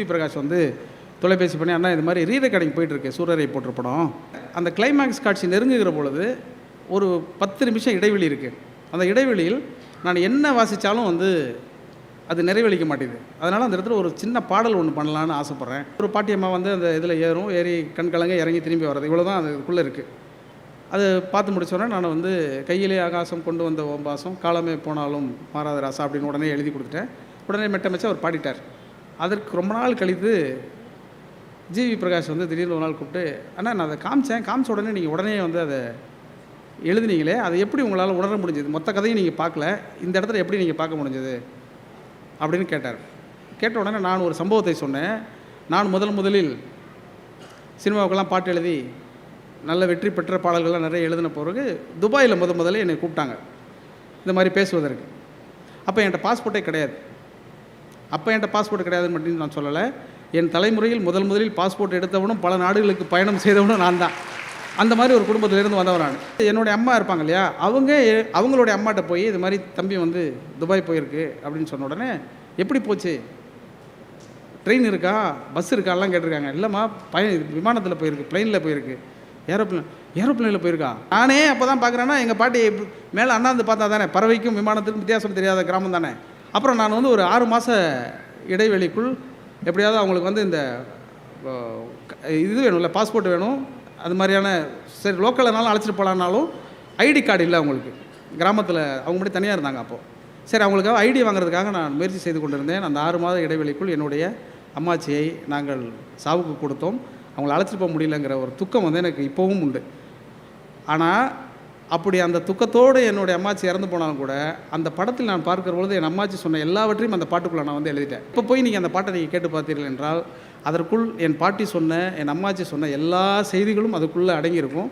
GV Prakash வந்து தொலைபேசி பண்ணி, அண்ணா இது மாதிரி ரீ ரெக்கார்டிங் போயிட்டுருக்கு சூரரை போற்று படம். அந்த கிளைமேக்ஸ் காட்சி நெருங்குகிற பொழுது ஒரு 10 நிமிஷம் இடைவெளி இருக்குது. அந்த இடைவெளியில் நான் என்ன வாசித்தாலும் வந்து அது நிறைவளிக்க மாட்டேது. அதனால் அந்த இடத்துல ஒரு சின்ன பாடல் ஒன்று பண்ணலான்னு ஆசைப்பட்றேன். ஒரு பாட்டியம்மா வந்து அந்த இதில் ஏறி கண்கலங்க இறங்கி திரும்பி வர்றது, இவ்வளோ தான் அதுக்குள்ளே இருக்குது. அது பார்த்து முடிச்சோடனே நான் வந்து கையிலே ஆகாசம் கொண்டு வந்த ஓம்பாசம் காலமே போனாலும் மாறாத ராசா அப்படின்னு உடனே எழுதி கொடுத்துட்டேன். உடனே மெட்டமைச்சு அவர் பாடிட்டார். அதற்கு ரொம்ப நாள் கழித்து ஜிவி பிரகாஷ் வந்து திடீர்னு ஒரு நாள் கூப்பிட்டு, அண்ணா நான் அதை காமிச்ச உடனே நீங்கள் உடனே வந்து அதை எழுதுனீங்களே, அதை எப்படி உங்களால் உணர முடிஞ்சது? மொத்த கதையும் நீங்கள் பார்க்கல, இந்த இடத்துல எப்படி நீங்கள் பார்க்க முடிஞ்சது அப்படின்னு கேட்டார். கேட்ட உடனே நான் ஒரு சம்பவத்தை சொன்னேன். நான் முதலில் சினிமாவுக்கெல்லாம் பாட்டு எழுதி நல்ல வெற்றி பெற்ற பாடல்கள்லாம் நிறைய எழுதின பிறகு துபாயில் முதல்ல என்னை கூப்பிட்டாங்க இந்த மாதிரி பேசுவதற்கு. அப்போ என்கிட்ட பாஸ்போர்ட்டே கிடையாது. கிடையாதுன்னு மட்டும் நான் சொல்லலை. என் தலைமுறையில் முதலில் பாஸ்போர்ட் எடுத்தவனும் பல நாடுகளுக்கு பயணம் செய்தவனும் நான் தான். அந்த மாதிரி ஒரு குடும்பத்திலேருந்து வந்தவன் நான். என்னுடைய அம்மா இருப்பாங்க இல்லையா, அவங்களுடைய அம்மாட்ட போய் இது மாதிரி தம்பி வந்து துபாய் போயிருக்கு அப்படின்னு சொன்ன உடனே, எப்படி போச்சு, ட்ரெயின் இருக்கா, பஸ் இருக்காலாம் கேட்டிருக்காங்க. இல்லைம்மா விமானத்தில் போயிருக்கு, பிளெயினில் போயிருக்கு, ஏரோப்ளேனில் போயிருக்கா. நானே அப்போ தான் பார்க்குறேன்னா எங்கள் பாட்டி மேலே அண்ணாந்து பார்த்தா தானே, பறவைக்கும் விமானத்துக்கும் வித்தியாசம் தெரியாத கிராமம் தானே. அப்புறம் நான் வந்து ஒரு 6 மாத இடைவெளிக்குள் எப்படியாவது அவங்களுக்கு வந்து இந்த இது வேணும்ல, பாஸ்போர்ட் வேணும், அது மாதிரியான சரி லோக்கல்னாலும் அழைச்சிட்டு போகலான்னாலும் ஐடி கார்டு இல்லை அவங்களுக்கு. கிராமத்தில் அவங்க மட்டும் தனியாக இருந்தாங்க. அப்போது சரி அவங்களுக்காக ஐடி வாங்குறதுக்காக நான் முயற்சி செய்து கொண்டிருந்தேன். அந்த 6 மாத இடைவெளிக்குள் என்னுடைய அம்மாச்சியை நாங்கள் சாவுக்கு கொடுத்தோம். அவங்கள அழைச்சிட்டு போக முடியலங்கிற ஒரு துக்கம் வந்து எனக்கு இப்போவும் உண்டு. ஆனால் அப்படி அந்த துக்கத்தோடு என்னுடைய அம்மாச்சி இறந்து போனாலும் கூட அந்த படத்தில் நான் பார்க்குற பொழுது என் அம்மாச்சி சொன்ன எல்லாவற்றையும் அந்த பாட்டுக்குள்ளே நான் வந்து எழுதிட்டேன். இப்போ போய் நீங்கள் அந்த பாட்டை நீங்கள் கேட்டு பார்த்தீர்கள் என்றால் அதற்குள் என் பாட்டி சொன்ன, என் அம்மாச்சி சொன்ன எல்லா செய்திகளும் அதுக்குள்ளே அடங்கியிருக்கும்.